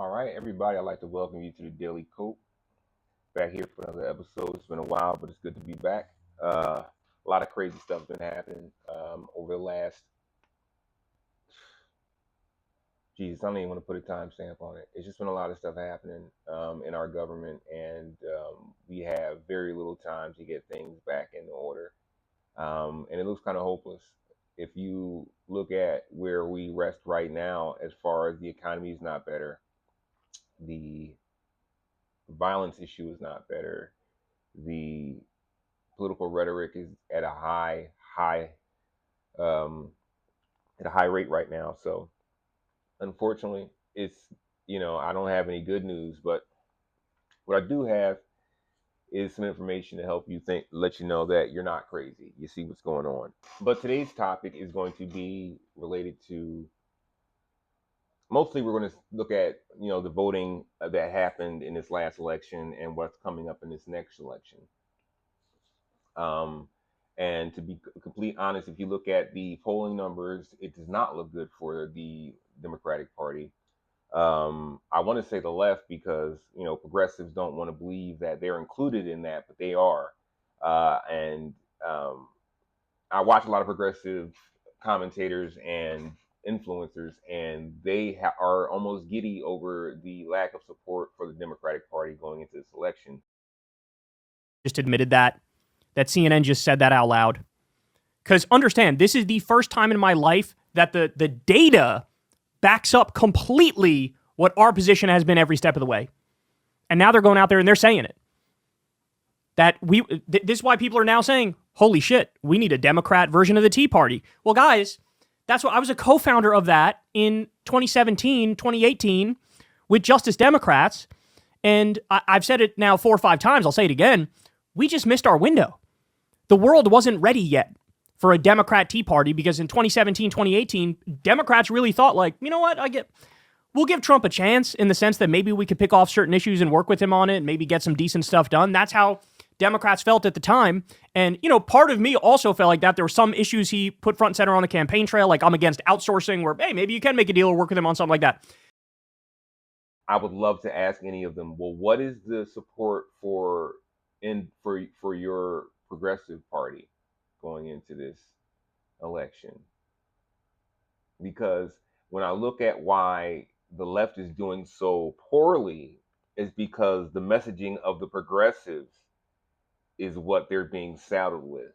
All right, everybody, I'd like to welcome you to the Daily Cope. Back here for another episode. It's been a while, but it's good to be back. A lot of crazy stuff's been happening over the last, geez, I don't even want to put a timestamp on it. It's just been a lot of stuff happening in our government, and we have very little time to get things back in order. And it looks kind of hopeless. If you look at where we rest right now, as far as the economy is not better, the violence issue is not better. The political rhetoric is at a high rate right now. So unfortunately, it's I don't have any good news, but what I do have is some information to help you think, let you know that you're not crazy. You see what's going on. But today's topic is going to be related to, mostly we're going to look at the voting that happened in this last election and what's coming up in this next election. And to be complete honest, if you look at the polling numbers, it does not look good for the Democratic Party. I want to say the left because progressives don't want to believe that they're included in that, but they are. And I watch a lot of progressive commentators and influencers, and they are almost giddy over the lack of support for the Democratic Party going into this election. Just admitted that CNN just said that out loud. Because understand, this is the first time in my life that the data backs up completely what our position has been every step of the way. And now they're going out there and they're saying it. This is why people are now saying, holy shit, we need a Democrat version of the Tea Party. Well, guys, that's what I was a co-founder of that in 2017, 2018 with Justice Democrats. And I've said it now 4 or 5 times. I'll say it again. We just missed our window. The world wasn't ready yet for a Democrat Tea Party because in 2017, 2018, Democrats really thought you know what, we'll give Trump a chance in the sense that maybe we could pick off certain issues and work with him on it and maybe get some decent stuff done. That's how Democrats felt at the time. And, part of me also felt like that. There were some issues he put front and center on the campaign trail, like I'm against outsourcing, where, hey, maybe you can make a deal or work with him on something like that. I would love to ask any of them, well, what is the support for your progressive party going into this election? Because when I look at why the left is doing so poorly, is because the messaging of the progressives is what they're being saddled with.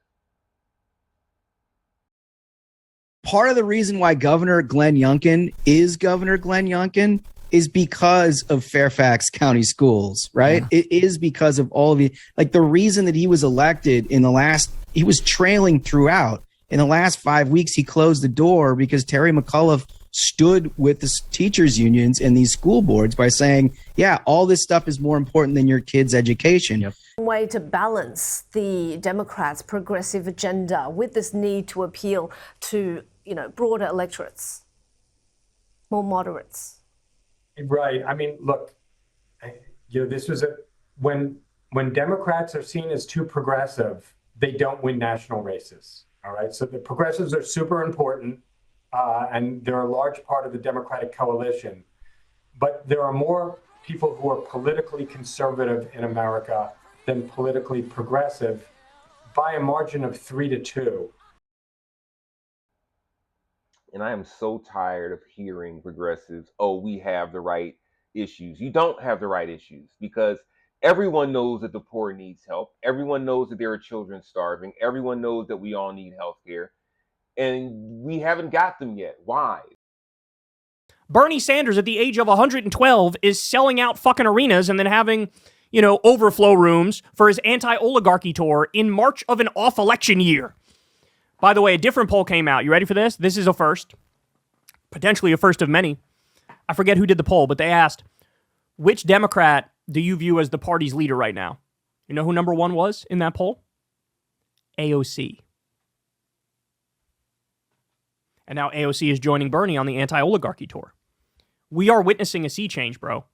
Part of the reason why Governor Glenn Youngkin is Governor Glenn Youngkin is because of Fairfax County Schools, right? Yeah. It is because of all of the, the reason that he was elected he was trailing throughout. In the last 5 weeks, he closed the door because Terry McAuliffe stood with the teachers unions and these school boards by saying, yeah, all this stuff is more important than your kids' education. Yep. Way to balance the Democrats' progressive agenda with this need to appeal to, broader electorates, more moderates. Right. I mean, look, this was when Democrats are seen as too progressive, they don't win national races. All right. So the progressives are super important, and they're a large part of the Democratic coalition. But there are more people who are politically conservative in America than politically progressive by a margin of 3-2. And I am so tired of hearing progressives, oh, we have the right issues. You don't have the right issues because everyone knows that the poor needs help. Everyone knows that there are children starving. Everyone knows that we all need health care. And we haven't got them yet. Why? Bernie Sanders at the age of 112 is selling out fucking arenas and then having, overflow rooms for his anti-oligarchy tour in March of an off-election year. By the way, a different poll came out. You ready for this? This is a first. Potentially a first of many. I forget who did the poll, but they asked, which Democrat do you view as the party's leader right now? You know who number 1 was in that poll? AOC. And now AOC is joining Bernie on the anti-oligarchy tour. We are witnessing a sea change, bro.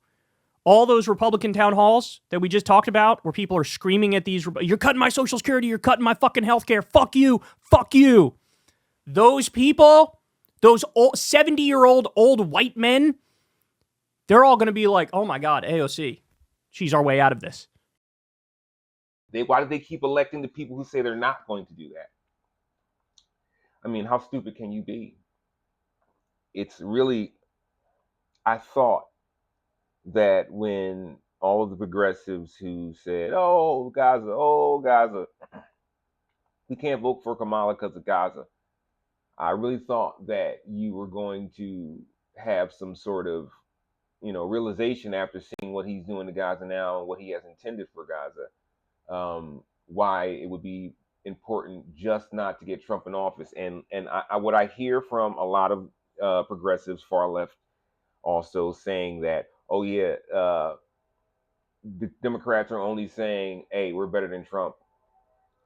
All those Republican town halls that we just talked about where people are screaming at these, you're cutting my Social Security, you're cutting my fucking healthcare, fuck you, fuck you. Those people, those 70-year-old old white men, they're all going to be like, oh my God, AOC, she's our way out of this. Why do they keep electing the people who say they're not going to do that? I mean, how stupid can you be? It's really, I thought that when all of the progressives who said, oh, Gaza, we can't vote for Kamala because of Gaza, I really thought that you were going to have some sort of, realization after seeing what he's doing to Gaza now and what he has intended for Gaza, why it would be important just not to get Trump in office. And what I hear from a lot of progressives, far left, also saying that, oh yeah, the Democrats are only saying, hey, we're better than Trump.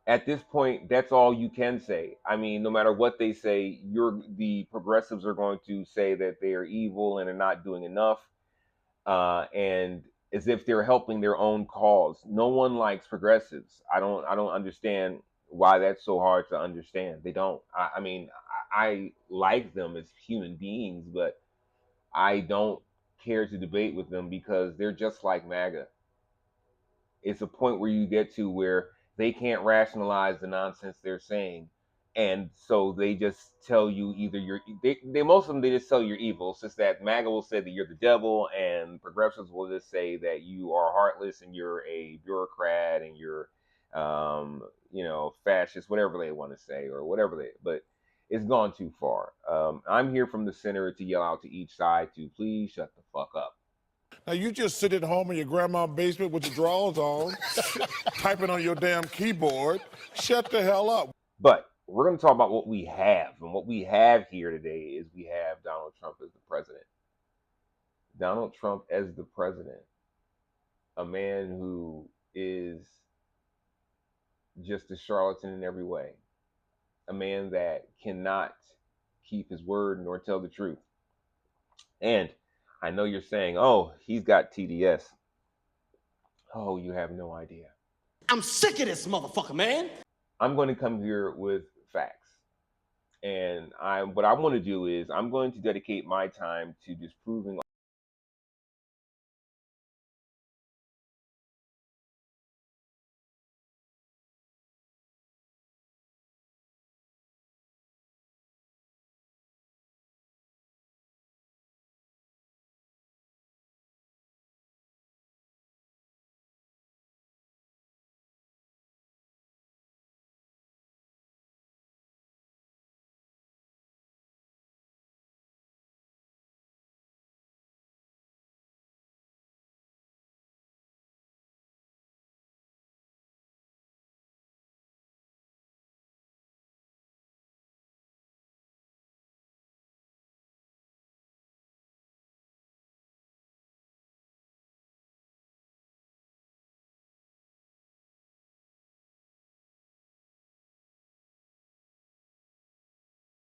At this point, that's all you can say. I mean, no matter what they say, the progressives are going to say that they are evil and are not doing enough, and as if they're helping their own cause. No one likes progressives. I don't understand why that's so hard to understand. They don't. I mean, I like them as human beings, but I don't care to debate with them because they're just like MAGA. It's a point where you get to where they can't rationalize the nonsense they're saying, and so they just tell you either they most of them, they just tell you you're evil. It's just that MAGA will say that you're the devil, and progressives will just say that you are heartless and you're a bureaucrat and you're fascist, whatever they want to say, or whatever but it's gone too far. I'm here from the center to yell out to each side to please shut the fuck up. Now, you just sit at home in your grandma's basement with your drawers on, typing on your damn keyboard. Shut the hell up. But we're going to talk about what we have. And what we have here today is we have Donald Trump as the president. Donald Trump as the president. A man who is just a charlatan in every way. A man that cannot keep his word nor tell the truth. And I know you're saying, oh, he's got TDS. Oh, you have no idea. I'm sick of this motherfucker, man. I'm going to come here with facts. And what I want to do is I'm going to dedicate my time to disproving